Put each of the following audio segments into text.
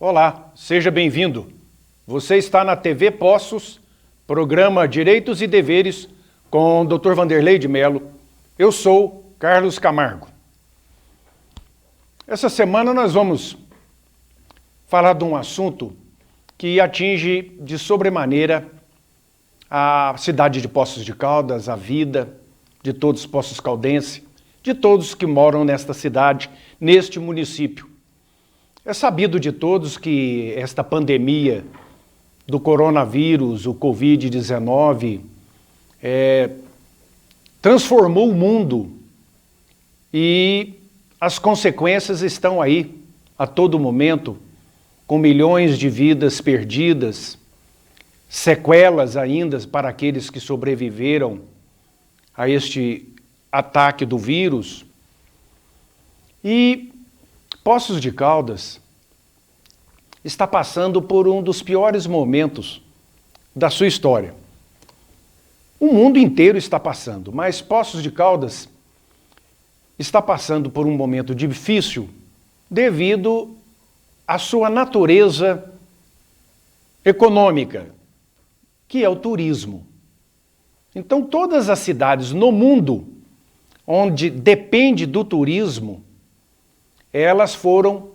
Olá, seja bem-vindo. Você está na TV Poços, programa Direitos e Deveres com o Dr. Vanderlei de Mello. Eu sou Carlos Camargo. Essa semana nós vamos falar de um assunto que atinge de sobremaneira a cidade de Poços de Caldas, a vida de todos os poços caldenses, de todos que moram nesta cidade, neste município. É sabido de todos que esta pandemia do coronavírus, o Covid-19, transformou o mundo e as consequências estão aí a todo momento, com milhões de vidas perdidas, sequelas ainda para aqueles que sobreviveram a este ataque do vírus. E Poços de Caldas está passando por um dos piores momentos da sua história. O mundo inteiro está passando, mas Poços de Caldas está passando por um momento difícil devido à sua natureza econômica, que é o turismo. Então, todas as cidades no mundo onde depende do turismo, elas foram,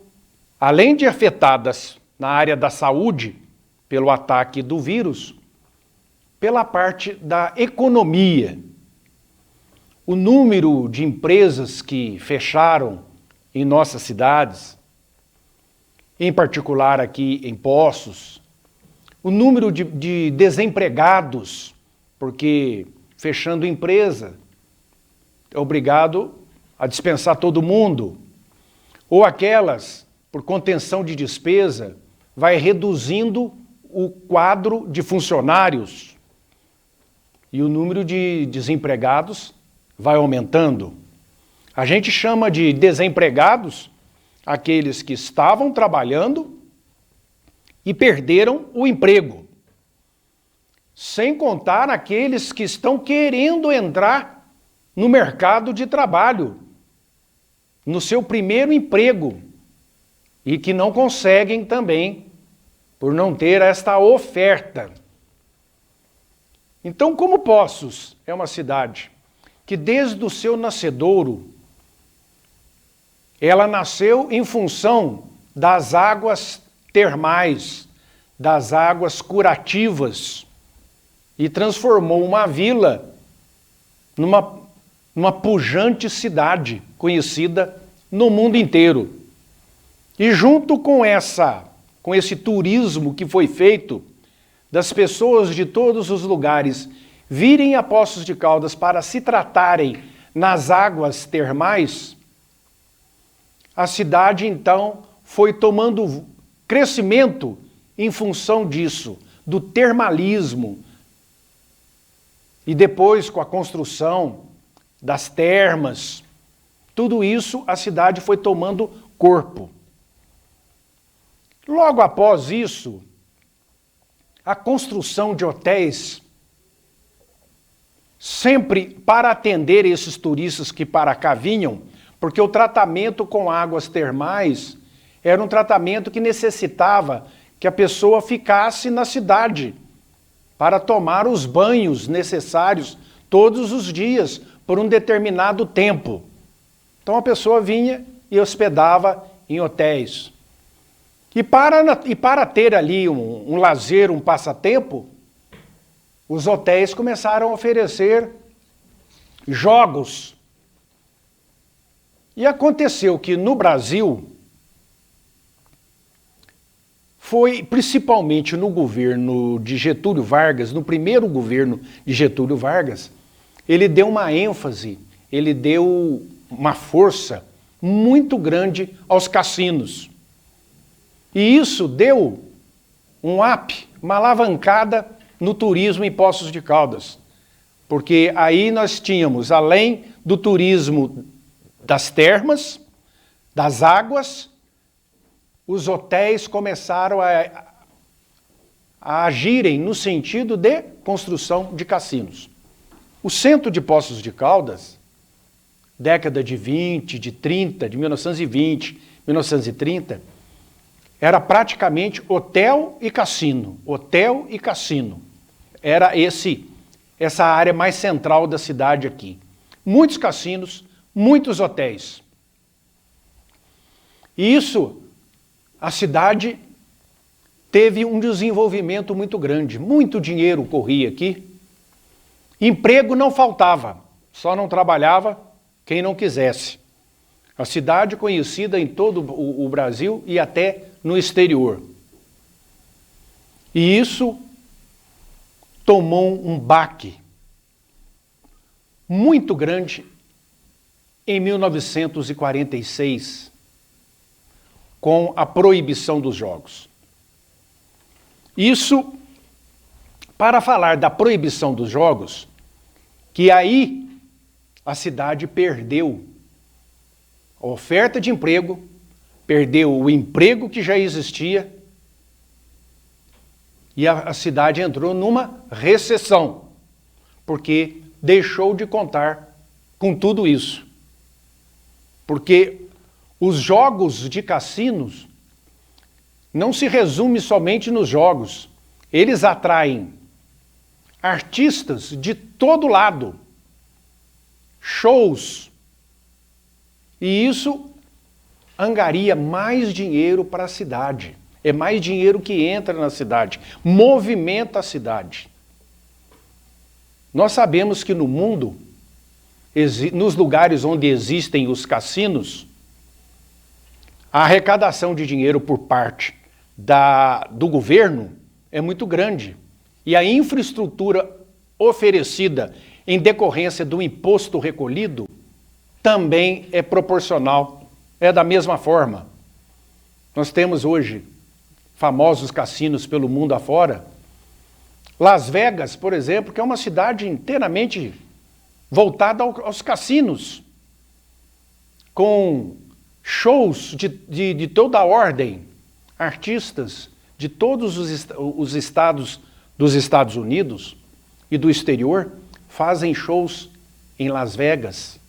além de afetadas na área da saúde pelo ataque do vírus, pela parte da economia. O número de empresas que fecharam em nossas cidades, em particular aqui em Poços, o número de desempregados, porque fechando empresa é obrigado a dispensar todo mundo, ou aquelas, por contenção de despesa, vai reduzindo o quadro de funcionários e o número de desempregados vai aumentando. A gente chama de desempregados aqueles que estavam trabalhando e perderam o emprego, sem contar aqueles que estão querendo entrar no mercado de trabalho, no seu primeiro emprego, e que não conseguem também, por não ter esta oferta. Então, como Poços é uma cidade que desde o seu nascedouro, ela nasceu em função das águas termais, das águas curativas, e transformou uma vila numa pujante cidade conhecida no mundo inteiro. E junto com esse turismo que foi feito, das pessoas de todos os lugares virem a Poços de Caldas para se tratarem nas águas termais, a cidade então foi tomando crescimento em função disso, do termalismo. E depois, com a construção das termas, tudo isso a cidade foi tomando corpo. Logo após isso, a construção de hotéis, sempre para atender esses turistas que para cá vinham, porque o tratamento com águas termais era um tratamento que necessitava que a pessoa ficasse na cidade para tomar os banhos necessários todos os dias, por um determinado tempo. Então a pessoa vinha e hospedava em hotéis. E para ter ali um lazer, um passatempo, os hotéis começaram a oferecer jogos. E aconteceu que no Brasil, foi principalmente no governo de Getúlio Vargas, no primeiro governo de Getúlio Vargas, ele deu uma ênfase, ele deu uma força muito grande aos cassinos. E isso deu um up, uma alavancada no turismo em Poços de Caldas. Porque aí nós tínhamos, além do turismo das termas, das águas, os hotéis começaram a agirem no sentido de construção de cassinos. O centro de Poços de Caldas, década de 20, de 30, de 1920, 1930, era praticamente hotel e cassino. Hotel e cassino. Era essa área mais central da cidade aqui. Muitos cassinos, muitos hotéis. E isso, a cidade teve um desenvolvimento muito grande. Muito dinheiro corria aqui. Emprego não faltava, só não trabalhava quem não quisesse. A cidade conhecida em todo o Brasil e até no exterior. E isso tomou um baque muito grande em 1946, com a proibição dos jogos. Isso, para falar da proibição dos jogos, que aí a cidade perdeu a oferta de emprego, perdeu o emprego que já existia, e a cidade entrou numa recessão, porque deixou de contar com tudo isso. Porque os jogos de cassinos não se resume somente nos jogos. Eles atraem artistas de todo lado, shows, e isso angaria mais dinheiro para a cidade. É mais dinheiro que entra na cidade, movimenta a cidade. Nós sabemos que no mundo, nos lugares onde existem os cassinos, a arrecadação de dinheiro por parte do governo é muito grande. E a infraestrutura oferecida em decorrência do imposto recolhido também é proporcional, é da mesma forma. Nós temos hoje famosos cassinos pelo mundo afora. Las Vegas, por exemplo, que é uma cidade inteiramente voltada aos cassinos, com shows de toda a ordem, artistas de todos os estados dos Estados Unidos e do exterior fazem shows em Las Vegas.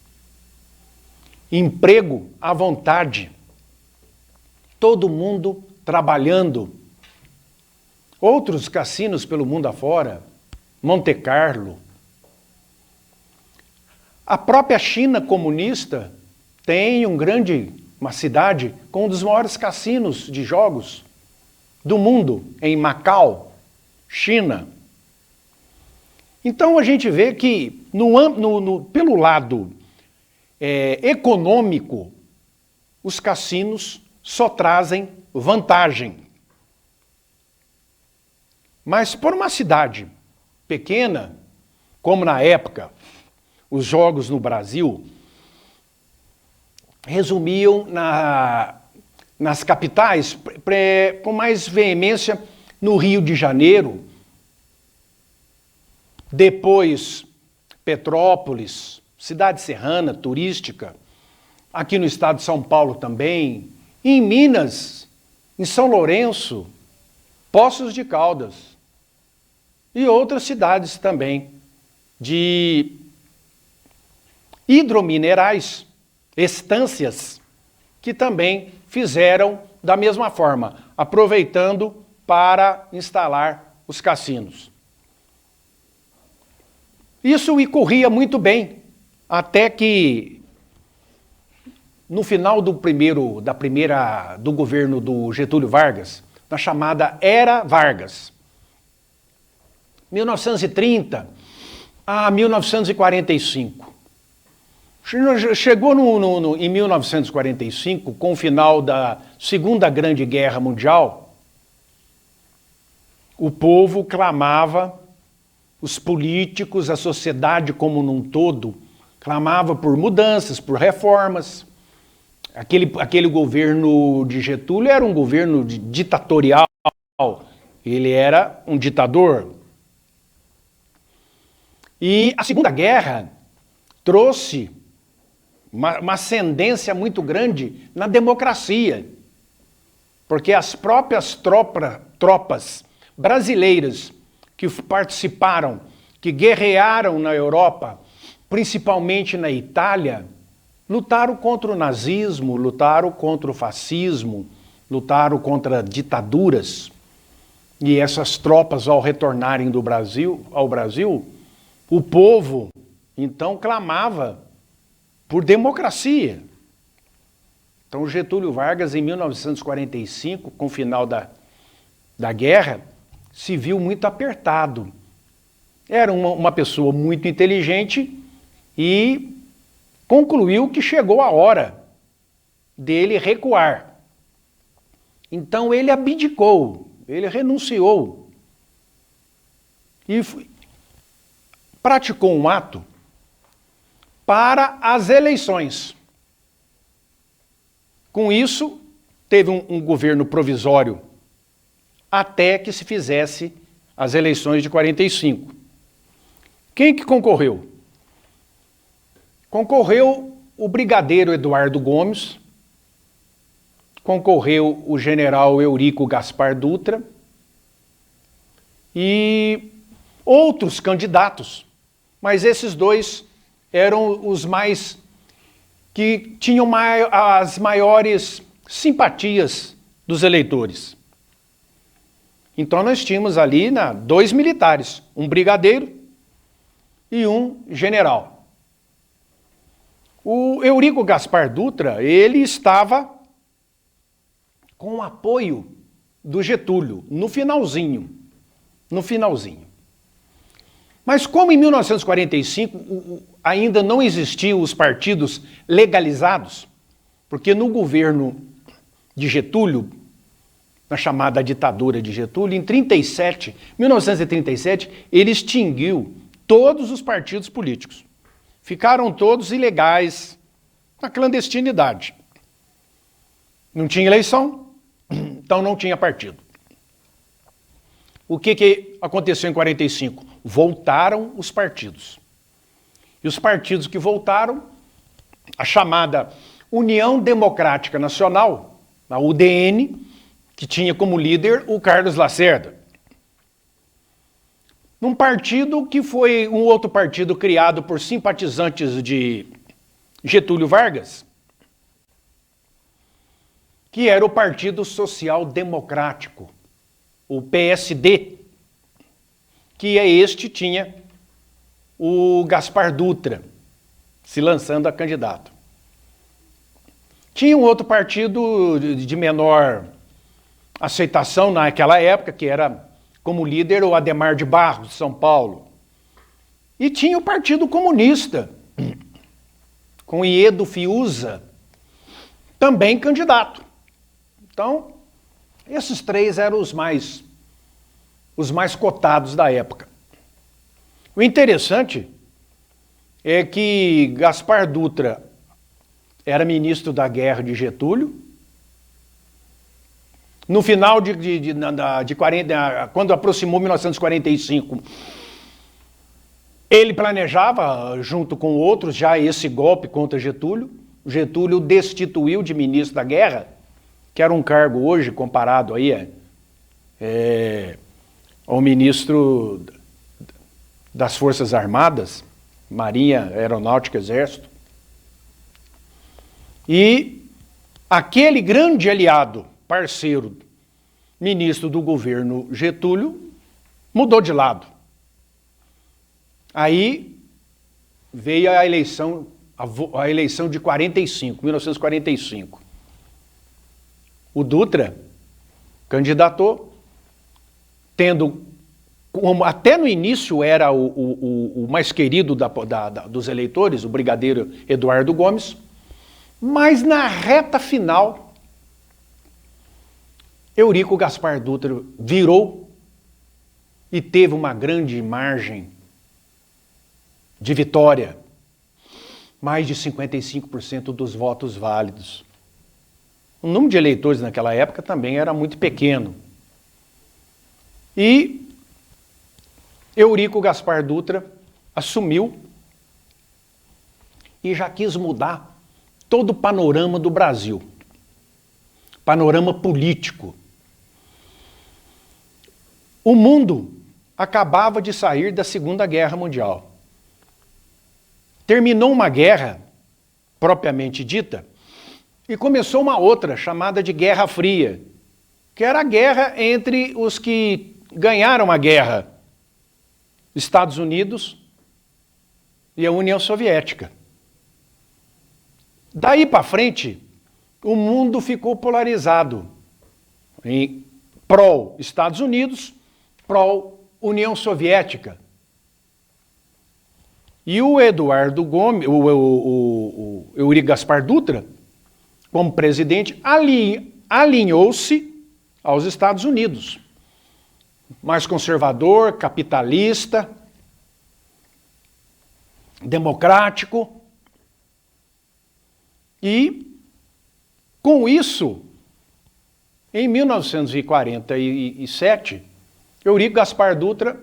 Emprego à vontade, todo mundo trabalhando. Outros cassinos pelo mundo afora, Monte Carlo. A própria China comunista tem uma cidade com um dos maiores cassinos de jogos do mundo, em Macau, China. Então a gente vê que, pelo lado econômico, os cassinos só trazem vantagem. Mas por uma cidade pequena, como na época os jogos no Brasil, resumiam nas capitais, com mais veemência no Rio de Janeiro, depois Petrópolis, cidade serrana, turística, aqui no estado de São Paulo também, em Minas, em São Lourenço, Poços de Caldas e outras cidades também de hidrominerais, estâncias, que também fizeram da mesma forma, aproveitando para instalar os cassinos. Isso corria muito bem, até que no final do governo do Getúlio Vargas, na chamada Era Vargas, 1930 a 1945. Chegou em 1945, com o final da Segunda Grande Guerra Mundial, o povo clamava, os políticos, a sociedade como num todo, clamava por mudanças, por reformas. Aquele governo de Getúlio era um governo ditatorial, ele era um ditador. E a Segunda Guerra trouxe uma ascendência muito grande na democracia, porque as próprias tropas brasileiras que participaram, que guerrearam na Europa, principalmente na Itália, lutaram contra o nazismo, lutaram contra o fascismo, lutaram contra ditaduras, e essas tropas, ao retornarem ao Brasil, o povo, então, clamava por democracia. Então, Getúlio Vargas, em 1945, com o final da guerra, se viu muito apertado. Era uma pessoa muito inteligente e concluiu que chegou a hora dele recuar. Então ele abdicou, ele renunciou e praticou um ato para as eleições. Com isso, teve um governo provisório até que se fizesse as eleições de 45. Quem que concorreu? Concorreu o brigadeiro Eduardo Gomes, concorreu o general Eurico Gaspar Dutra e outros candidatos, mas esses dois eram os mais que tinham as maiores simpatias dos eleitores. Então nós tínhamos ali dois militares, um brigadeiro e um general. O Eurico Gaspar Dutra, ele estava com o apoio do Getúlio, no finalzinho. Mas como em 1945 ainda não existiam os partidos legalizados, porque no governo de Getúlio, na chamada ditadura de Getúlio, em 1937, ele extinguiu todos os partidos políticos. Ficaram todos ilegais, na clandestinidade. Não tinha eleição, então não tinha partido. O que aconteceu em 45? Voltaram os partidos. E os partidos que voltaram, a chamada União Democrática Nacional, a UDN, que tinha como líder o Carlos Lacerda. Num partido que foi um outro partido criado por simpatizantes de Getúlio Vargas, que era o Partido Social Democrático, o PSD, que tinha o Gaspar Dutra se lançando a candidato. Tinha um outro partido de menor aceitação naquela época, que era como líder o Adhemar de Barros, de São Paulo. E tinha o Partido Comunista, com Iedo Fiuza, também candidato. Então, esses três eram os mais cotados da época. O interessante é que Gaspar Dutra era ministro da guerra de Getúlio. No final de 40, quando aproximou 1945, ele planejava, junto com outros, já esse golpe contra Getúlio. Getúlio destituiu de ministro da guerra, que era um cargo hoje comparado aí ao ministro das Forças Armadas, Marinha, Aeronáutica, Exército. E aquele grande aliado, parceiro, ministro do governo Getúlio, mudou de lado. Aí veio a eleição de 1945. O Dutra candidatou, tendo, como até no início era o mais querido dos eleitores, o brigadeiro Eduardo Gomes, mas na reta final, Eurico Gaspar Dutra virou e teve uma grande margem de vitória, mais de 55% dos votos válidos. O número de eleitores naquela época também era muito pequeno. E Eurico Gaspar Dutra assumiu e já quis mudar todo o panorama do Brasil, panorama político. O mundo acabava de sair da Segunda Guerra Mundial. Terminou uma guerra, propriamente dita, E começou uma outra, chamada de Guerra Fria, que era a guerra entre os que ganharam a guerra, Estados Unidos e a União Soviética. Daí para frente, o mundo ficou polarizado em pró-Estados Unidos, pró-União Soviética. E o Eduardo Gomes, o Eurico Gaspar Dutra, como presidente, alinhou-se aos Estados Unidos. Mais conservador, capitalista, democrático. E, com isso, em 1947, Eurico Gaspar Dutra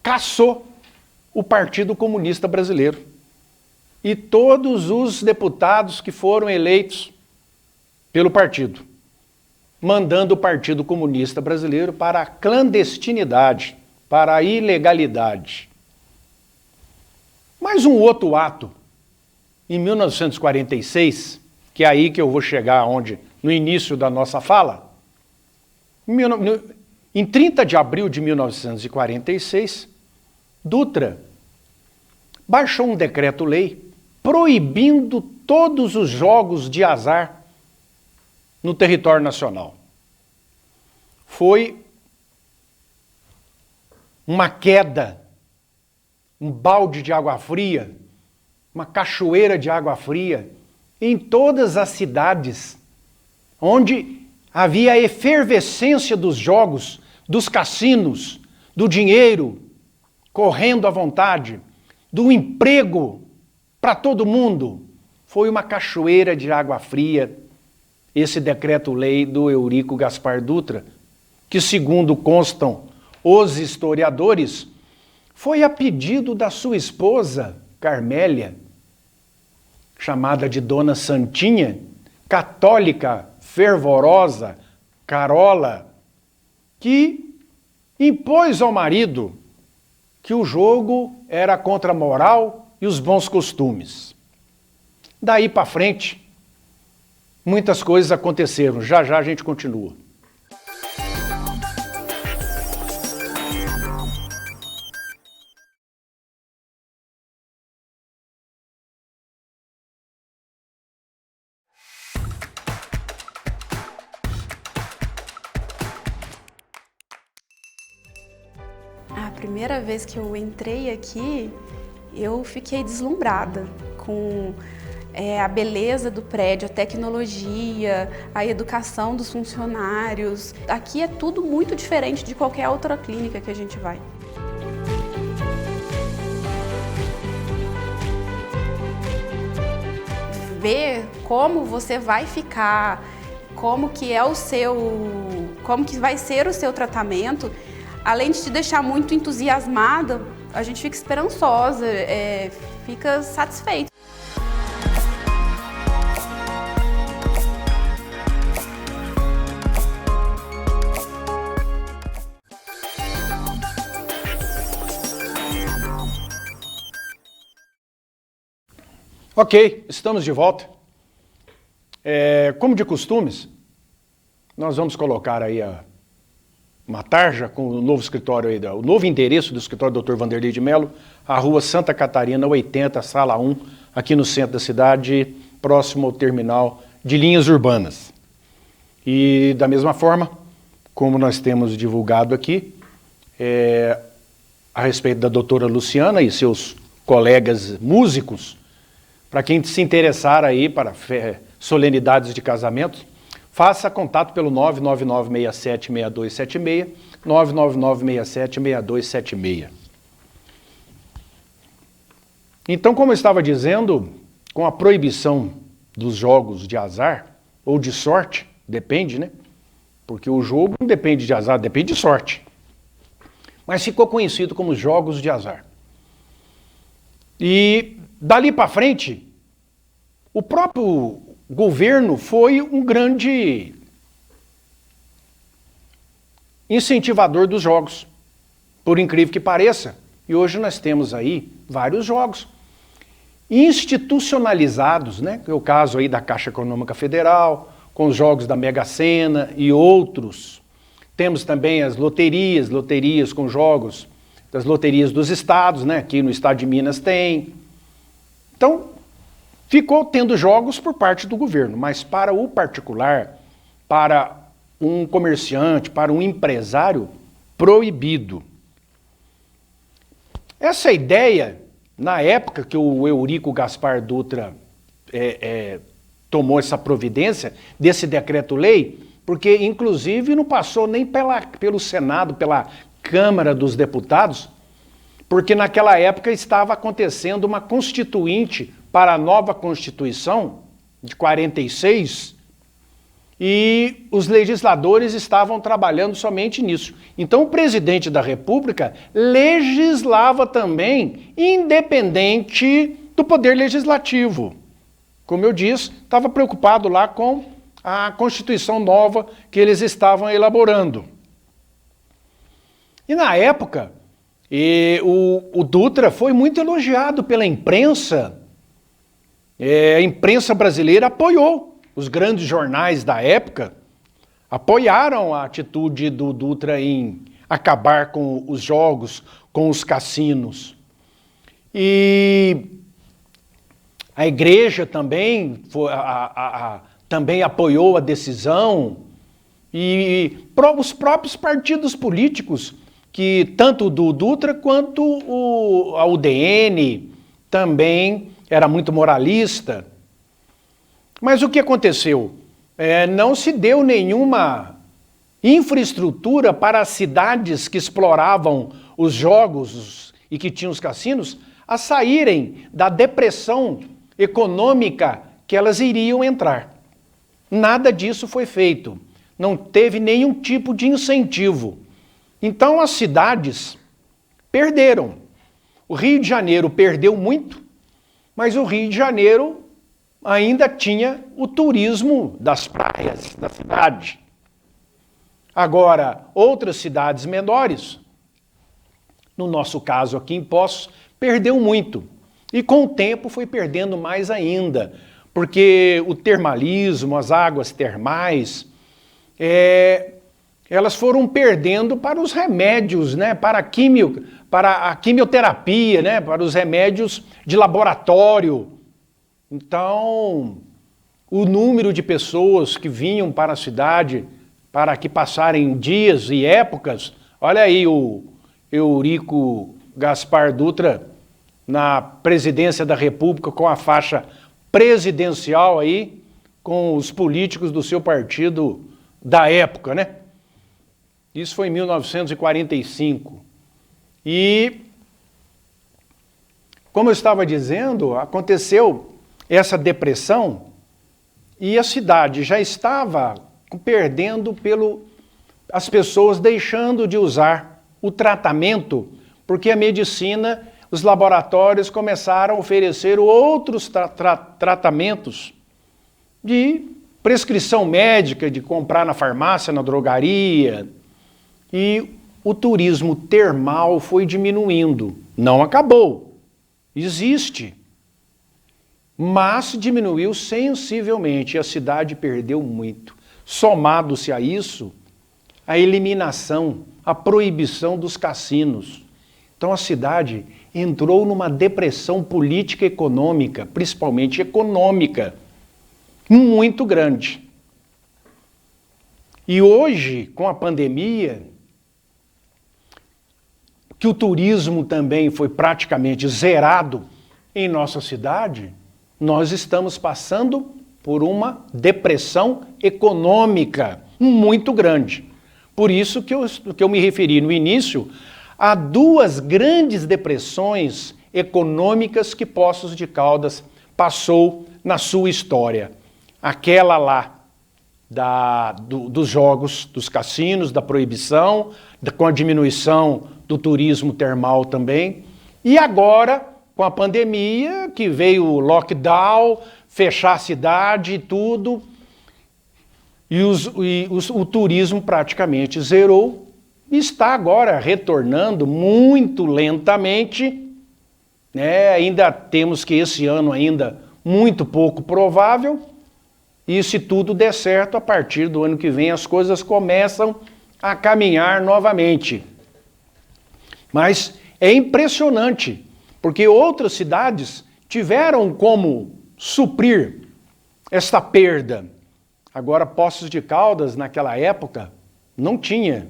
cassou o Partido Comunista Brasileiro. E todos os deputados que foram eleitos pelo partido, mandando o Partido Comunista Brasileiro para a clandestinidade, para a ilegalidade. Mais um outro ato, em 1946, que é aí que eu vou chegar no início da nossa fala, em 30 de abril de 1946, Dutra baixou um decreto-lei proibindo todos os jogos de azar no território nacional. Foi uma queda, um balde de água fria, uma cachoeira de água fria em todas as cidades onde havia a efervescência dos jogos, dos cassinos, do dinheiro correndo à vontade, do emprego para todo mundo. Foi uma cachoeira de água fria esse decreto-lei do Eurico Gaspar Dutra, que, segundo constam os historiadores, foi a pedido da sua esposa, Carmélia, chamada de Dona Santinha, católica, fervorosa, Carola, que impôs ao marido que o jogo era contra a moral e os bons costumes. Daí para frente, muitas coisas aconteceram. Já já a gente continua. A primeira vez que eu entrei aqui, eu fiquei deslumbrada com a beleza do prédio, a tecnologia, a educação dos funcionários. Aqui é tudo muito diferente de qualquer outra clínica que a gente vai. Ver como você vai ficar, como que vai ser o seu tratamento, além de te deixar muito entusiasmada, a gente fica esperançosa, fica satisfeito. Ok, estamos de volta. Como de costumes, nós vamos colocar aí uma tarja com o novo escritório aí, o novo endereço do escritório do Dr. Vanderlei de Mello, a rua Santa Catarina, 80, sala 1, aqui no centro da cidade, próximo ao terminal de linhas urbanas. E da mesma forma, como nós temos divulgado aqui, a respeito da doutora Luciana e seus colegas músicos, para quem se interessar aí para solenidades de casamento, faça contato pelo 999676276, 999676276. Então, como eu estava dizendo, com a proibição dos jogos de azar, ou de sorte, depende, né? Porque o jogo não depende de azar, depende de sorte. Mas ficou conhecido como jogos de azar. E dali para frente, o próprio governo foi um grande incentivador dos jogos, por incrível que pareça. E hoje nós temos aí vários jogos. institucionalizados, né? Que é o caso aí da Caixa Econômica Federal, com os jogos da Mega Sena e outros. Temos também as loterias com jogos das loterias dos estados, né? Aqui no estado de Minas tem. Então, ficou tendo jogos por parte do governo, mas para o particular, para um comerciante, para um empresário, proibido. Essa ideia, na época que o Eurico Gaspar Dutra tomou essa providência desse decreto-lei, porque inclusive não passou nem pelo Senado, pela Câmara dos Deputados, porque naquela época estava acontecendo uma constituinte para a nova Constituição de 46, e os legisladores estavam trabalhando somente nisso. Então o presidente da República legislava também, independente do poder legislativo. Como eu disse, estava preocupado lá com a Constituição nova que eles estavam elaborando. E na época, o Dutra foi muito elogiado pela imprensa. A imprensa brasileira apoiou. Os grandes jornais da época apoiaram a atitude do Dutra em acabar com os jogos, com os cassinos. E a igreja também, também apoiou a decisão, e os próprios partidos políticos, que tanto do Dutra quanto a UDN também era muito moralista. Mas o que aconteceu? Não se deu nenhuma infraestrutura para as cidades que exploravam os jogos e que tinham os cassinos a saírem da depressão econômica que elas iriam entrar. Nada disso foi feito. Não teve nenhum tipo de incentivo. Então as cidades perderam. O Rio de Janeiro perdeu muito, mas o Rio de Janeiro ainda tinha o turismo das praias da cidade. Agora, outras cidades menores, no nosso caso aqui em Poços, perdeu muito. E com o tempo foi perdendo mais ainda, porque o termalismo, as águas termais, elas foram perdendo para os remédios, né, para a quimioterapia, né, para os remédios de laboratório. Então, o número de pessoas que vinham para a cidade para que passarem dias e épocas, olha aí o Eurico Gaspar Dutra na presidência da República com a faixa presidencial aí, com os políticos do seu partido da época, né? Isso foi em 1945. E, como eu estava dizendo, aconteceu essa depressão e a cidade já estava perdendo as pessoas deixando de usar o tratamento, porque a medicina, os laboratórios começaram a oferecer outros tratamentos de prescrição médica, de comprar na farmácia, na drogaria, e o turismo termal foi diminuindo. Não acabou, existe, mas diminuiu sensivelmente e a cidade perdeu muito. Somado-se a isso, a eliminação, a proibição dos cassinos. Então a cidade entrou numa depressão política e econômica, principalmente econômica, muito grande. E hoje, com a pandemia, que o turismo também foi praticamente zerado em nossa cidade, nós estamos passando por uma depressão econômica muito grande. Por isso que eu me referi no início a duas grandes depressões econômicas que Poços de Caldas passou na sua história. Aquela lá dos jogos, dos cassinos, da proibição, com a diminuição do turismo termal também, e agora com a pandemia, que veio o lockdown, fechar a cidade e tudo, e o turismo praticamente zerou, e está agora retornando muito lentamente, né? Ainda temos que esse ano ainda muito pouco provável, e se tudo der certo, a partir do ano que vem as coisas começam a caminhar novamente. Mas é impressionante, porque outras cidades tiveram como suprir esta perda. Agora, Poços de Caldas, naquela época, não tinha.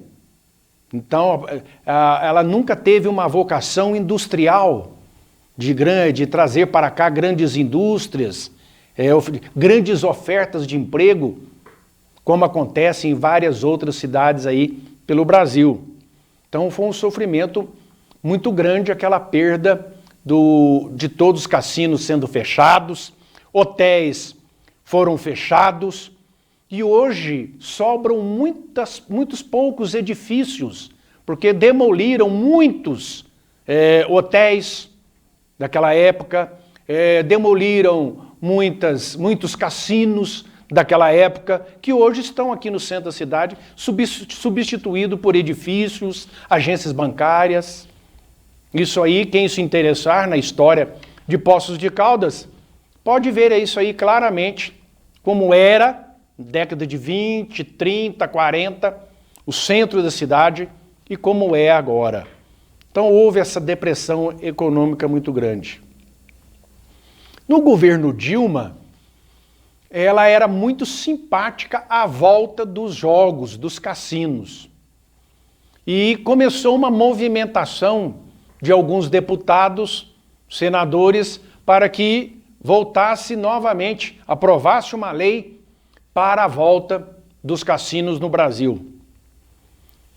Então, ela nunca teve uma vocação industrial de trazer para cá grandes indústrias, grandes ofertas de emprego, como acontece em várias outras cidades aí pelo Brasil. Então, foi um sofrimento muito grande aquela perda de todos os cassinos sendo fechados, hotéis foram fechados, e hoje sobram muitos poucos edifícios, porque demoliram muitos hotéis daquela época, demoliram muitos cassinos daquela época, que hoje estão aqui no centro da cidade, substituído por edifícios, agências bancárias. Isso aí, quem se interessar na história de Poços de Caldas, pode ver isso aí claramente, como era década de 20, 30, 40, o centro da cidade, e como é agora. Então houve essa depressão econômica muito grande. No governo Dilma, ela era muito simpática à volta dos jogos, dos cassinos. E começou uma movimentação de alguns deputados, senadores, para que voltasse novamente, aprovasse uma lei para a volta dos cassinos no Brasil.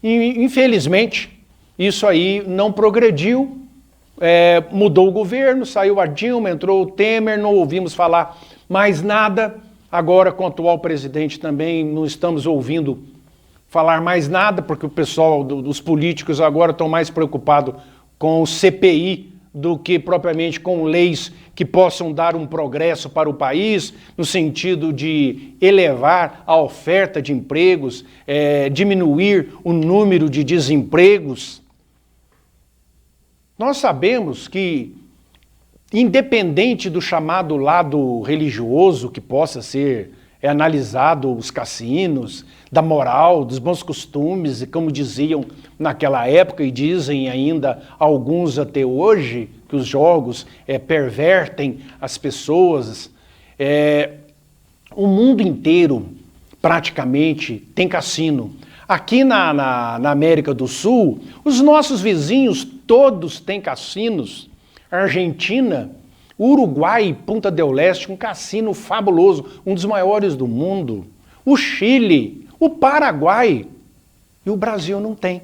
E, infelizmente, isso aí não progrediu, mudou o governo, saiu a Dilma, entrou o Temer, não ouvimos falar mais nada. Agora, com o atual presidente também, não estamos ouvindo falar mais nada, porque o pessoal dos políticos agora estão mais preocupados com o CPI do que propriamente com leis que possam dar um progresso para o país, no sentido de elevar a oferta de empregos, diminuir o número de desempregos. Nós sabemos que, independente do chamado lado religioso que possa ser analisado, os cassinos, da moral, dos bons costumes, e como diziam naquela época e dizem ainda alguns até hoje, que os jogos pervertem as pessoas. O mundo inteiro praticamente tem cassino. Aqui na América do Sul, os nossos vizinhos todos têm cassinos. A Argentina, Uruguai, Punta del Este, um cassino fabuloso, um dos maiores do mundo. O Chile, o Paraguai, e o Brasil não tem.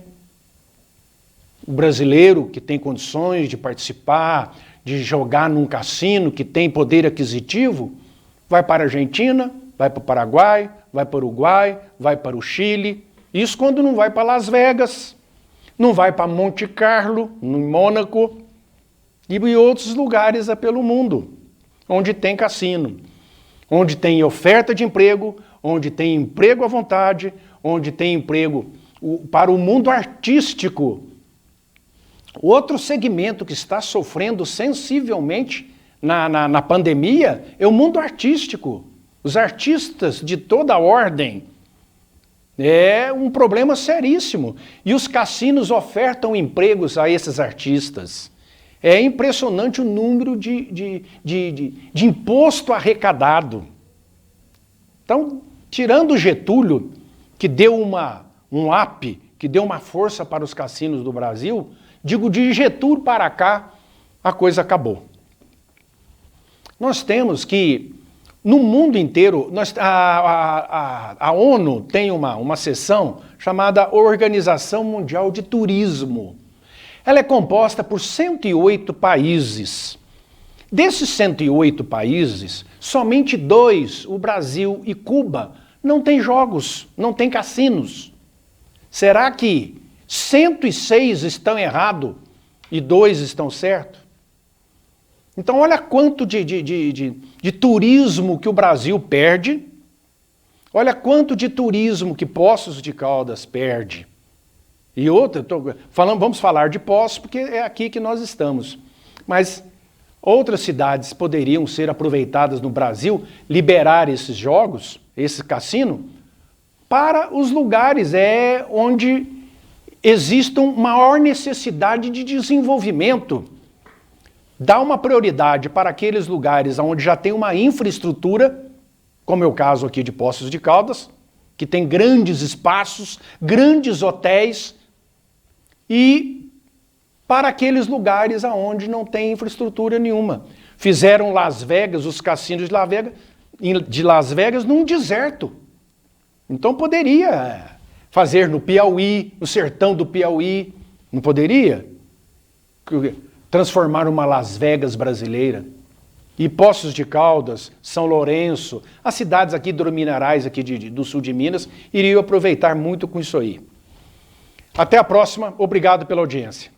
O brasileiro que tem condições de participar, de jogar num cassino, que tem poder aquisitivo, vai para a Argentina, vai para o Paraguai, vai para o Uruguai, vai para o Chile. Isso quando não vai para Las Vegas, não vai para Monte Carlo, no Mônaco, e outros lugares pelo mundo, onde tem cassino, onde tem oferta de emprego, onde tem emprego à vontade, onde tem emprego para o mundo artístico. Outro segmento que está sofrendo sensivelmente na pandemia é o mundo artístico. Os artistas de toda ordem. É um problema seríssimo. E os cassinos ofertam empregos a esses artistas. É impressionante o número de imposto arrecadado. Então, tirando o Getúlio, que deu um up, que deu uma força para os cassinos do Brasil, digo, de Getúlio para cá, a coisa acabou. Nós temos que, no mundo inteiro, a ONU tem uma seção chamada Organização Mundial de Turismo. Ela é composta por 108 países. Desses 108 países, somente 2, o Brasil e Cuba, não têm jogos, não têm cassinos. Será que 106 estão errados e 2 estão certos? Então olha quanto de turismo que o Brasil perde, olha quanto de turismo que Poços de Caldas perde. E outra, vamos falar de Poços porque é aqui que nós estamos. Mas outras cidades poderiam ser aproveitadas no Brasil, liberar esses jogos, esse cassino, para os lugares onde existe maior necessidade de desenvolvimento. Dá uma prioridade para aqueles lugares onde já tem uma infraestrutura, como é o caso aqui de Poços de Caldas, que tem grandes espaços, grandes hotéis, e para aqueles lugares onde não tem infraestrutura nenhuma. Fizeram Las Vegas, os cassinos de Las Vegas, num deserto. Então poderia fazer no Piauí, no sertão do Piauí, não poderia? Transformar uma Las Vegas brasileira. E Poços de Caldas, São Lourenço, as cidades aqui hidrominerais aqui do sul de Minas, iriam aproveitar muito com isso aí. Até a próxima, obrigado pela audiência.